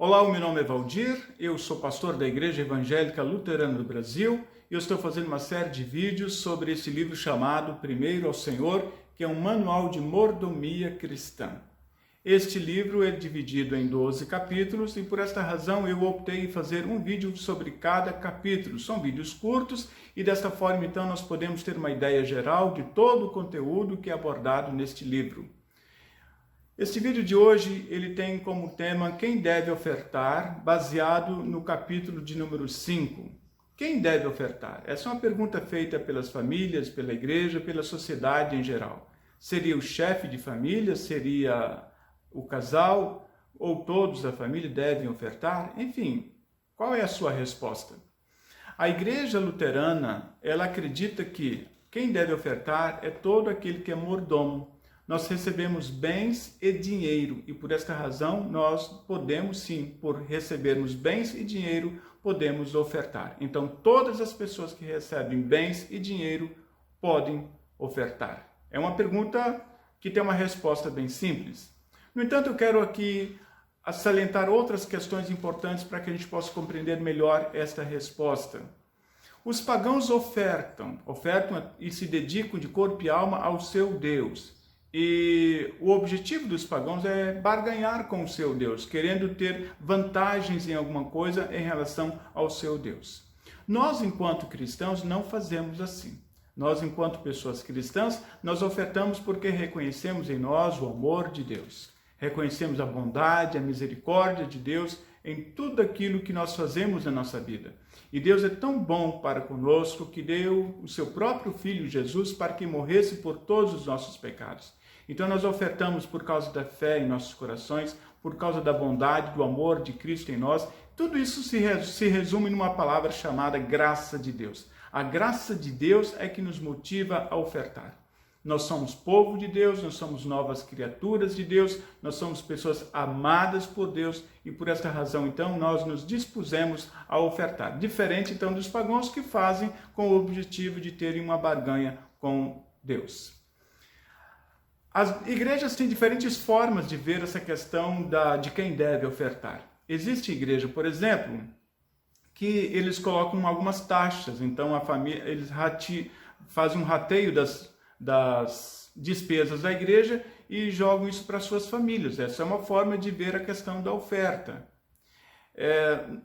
Olá, o meu nome é Valdir, eu sou pastor da Igreja Evangélica Luterana do Brasil e eu estou fazendo uma série de vídeos sobre esse livro chamado Primeiro ao Senhor, que é um manual de mordomia cristã. Este livro é dividido em 12 capítulos e por esta razão eu optei em fazer um vídeo sobre cada capítulo. São vídeos curtos e desta forma então nós podemos ter uma ideia geral de todo o conteúdo que é abordado neste livro. Este vídeo de hoje ele tem como tema quem deve ofertar, baseado no capítulo de número 5. Quem deve ofertar? Essa é uma pergunta feita pelas famílias, pela igreja, pela sociedade em geral. Seria o chefe de família? Seria o casal? Ou todos da família devem ofertar? Enfim, qual é a sua resposta? A igreja luterana, ela acredita que quem deve ofertar é todo aquele que é mordomo. Nós recebemos bens e dinheiro e por esta razão nós podemos sim, por recebermos bens e dinheiro, podemos ofertar. Então todas as pessoas que recebem bens e dinheiro podem ofertar. É uma pergunta que tem uma resposta bem simples. No entanto, eu quero aqui salientar outras questões importantes para que a gente possa compreender melhor esta resposta. Os pagãos ofertam e se dedicam de corpo e alma ao seu Deus. E o objetivo dos pagãos é barganhar com o seu Deus, querendo ter vantagens em alguma coisa em relação ao seu Deus. Nós, enquanto cristãos, não fazemos assim. Nós, enquanto pessoas cristãs, nós ofertamos porque reconhecemos em nós o amor de Deus. Reconhecemos a bondade, a misericórdia de Deus em tudo aquilo que nós fazemos na nossa vida. E Deus é tão bom para conosco que deu o seu próprio Filho Jesus para que morresse por todos os nossos pecados. Então nós ofertamos por causa da fé em nossos corações, por causa da bondade, do amor de Cristo em nós. Tudo isso se resume numa palavra chamada graça de Deus. A graça de Deus é que nos motiva a ofertar. Nós somos povo de Deus, nós somos novas criaturas de Deus, nós somos pessoas amadas por Deus e por esta razão, então, nós nos dispusemos a ofertar. Diferente, então, dos pagãos que fazem com o objetivo de terem uma barganha com Deus. As igrejas têm diferentes formas de ver essa questão de quem deve ofertar. Existe igreja, por exemplo, que eles colocam algumas taxas, então a família, eles fazem um rateio das despesas da igreja e jogam isso para suas famílias. Essa é uma forma de ver a questão da oferta.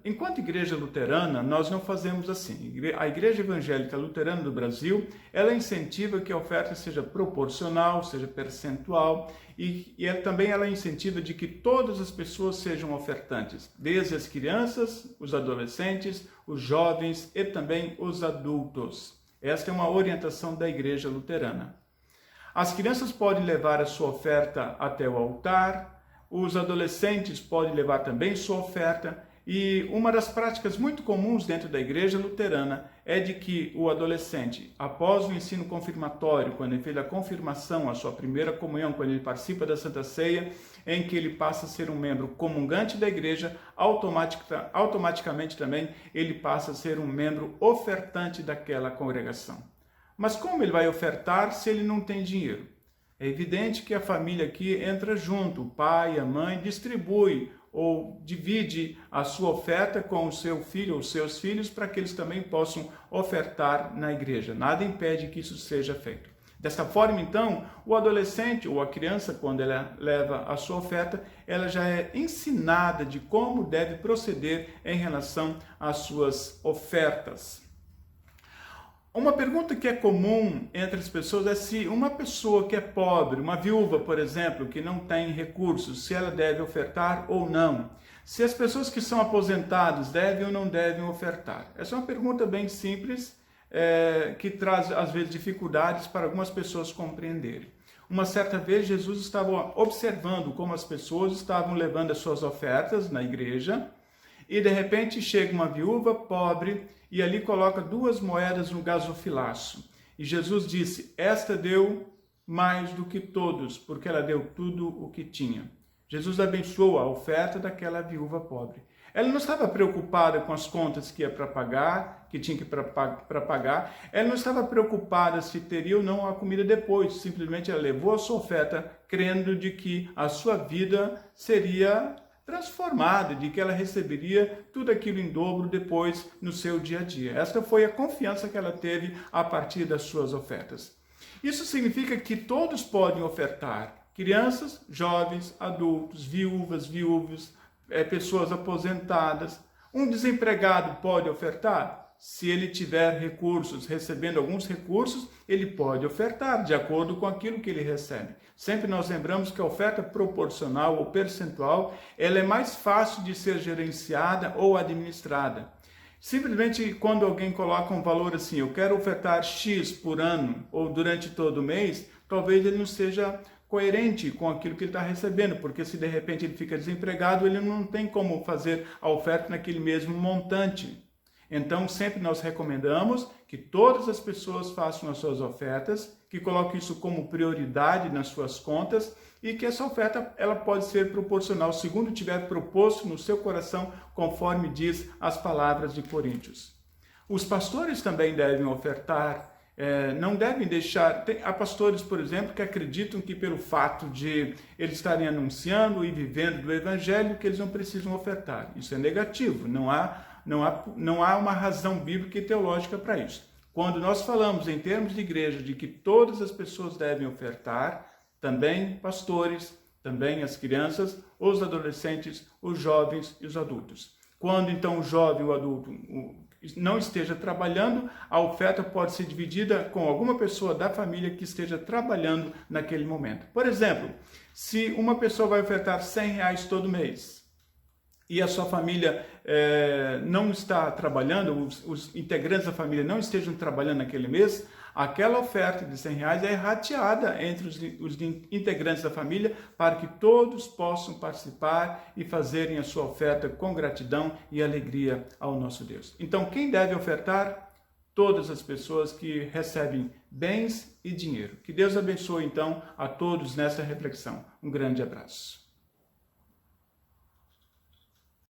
Enquanto igreja luterana, nós não fazemos assim. A Igreja Evangélica Luterana do Brasil, ela incentiva que a oferta seja proporcional, seja percentual, e também ela incentiva de que todas as pessoas sejam ofertantes, desde as crianças, os adolescentes, os jovens e também os adultos. Esta é uma orientação da Igreja Luterana. As crianças podem levar a sua oferta até o altar, os adolescentes podem levar também sua oferta, e uma das práticas muito comuns dentro da Igreja Luterana é de que o adolescente, após o ensino confirmatório, quando ele fez a confirmação, a sua primeira comunhão, quando ele participa da Santa Ceia, em que ele passa a ser um membro comungante da igreja, automaticamente também ele passa a ser um membro ofertante daquela congregação. Mas como ele vai ofertar se ele não tem dinheiro? É evidente que a família aqui entra junto, o pai, a mãe, distribui ou divide a sua oferta com o seu filho ou seus filhos para que eles também possam ofertar na igreja. Nada impede que isso seja feito. Desta forma, então, o adolescente ou a criança, quando ela leva a sua oferta, ela já é ensinada de como deve proceder em relação às suas ofertas. Uma pergunta que é comum entre as pessoas é se uma pessoa que é pobre, uma viúva, por exemplo, que não tem recursos, se ela deve ofertar ou não. Se as pessoas que são aposentadas devem ou não devem ofertar. Essa é uma pergunta bem simples, que traz, às vezes, dificuldades para algumas pessoas compreenderem. Uma certa vez, Jesus estava observando como as pessoas estavam levando as suas ofertas na igreja, e de repente chega uma viúva pobre e ali coloca 2 moedas no gasofilaço. E Jesus disse, esta deu mais do que todos, porque ela deu tudo o que tinha. Jesus abençoou a oferta daquela viúva pobre. Ela não estava preocupada com as contas que ia para pagar, que tinha que para pagar. Ela não estava preocupada se teria ou não a comida depois. Simplesmente ela levou a sua oferta, crendo de que a sua vida seria transformada, de que ela receberia tudo aquilo em dobro depois no seu dia a dia. Esta foi a confiança que ela teve a partir das suas ofertas. Isso significa que todos podem ofertar: crianças, jovens, adultos, viúvas, viúvos, pessoas aposentadas. Um desempregado pode ofertar? Se ele tiver recursos, recebendo alguns recursos, ele pode ofertar de acordo com aquilo que ele recebe. Sempre nós lembramos que a oferta proporcional ou percentual, ela é mais fácil de ser gerenciada ou administrada. Simplesmente quando alguém coloca um valor assim, eu quero ofertar X por ano ou durante todo o mês, talvez ele não seja coerente com aquilo que ele está recebendo, porque se de repente ele fica desempregado, ele não tem como fazer a oferta naquele mesmo montante. Então, sempre nós recomendamos que todas as pessoas façam as suas ofertas, que coloquem isso como prioridade nas suas contas e que essa oferta ela pode ser proporcional, segundo tiver proposto no seu coração, conforme diz as palavras de Coríntios. Os pastores também devem ofertar, não devem deixar... Há pastores, por exemplo, que acreditam que pelo fato de eles estarem anunciando e vivendo do Evangelho, que eles não precisam ofertar. Isso é negativo, não há uma razão bíblica e teológica para isso. Quando nós falamos em termos de igreja de que todas as pessoas devem ofertar, também pastores, também as crianças, os adolescentes, os jovens e os adultos. Quando então o jovem ou o adulto não esteja trabalhando, a oferta pode ser dividida com alguma pessoa da família que esteja trabalhando naquele momento. Por exemplo, se uma pessoa vai ofertar R$100 todo mês, e a sua família não está trabalhando, os integrantes da família não estejam trabalhando naquele mês, aquela oferta de R$100 é rateada entre os integrantes da família para que todos possam participar e fazerem a sua oferta com gratidão e alegria ao nosso Deus. Então, quem deve ofertar? Todas as pessoas que recebem bens e dinheiro. Que Deus abençoe, então, a todos nessa reflexão. Um grande abraço.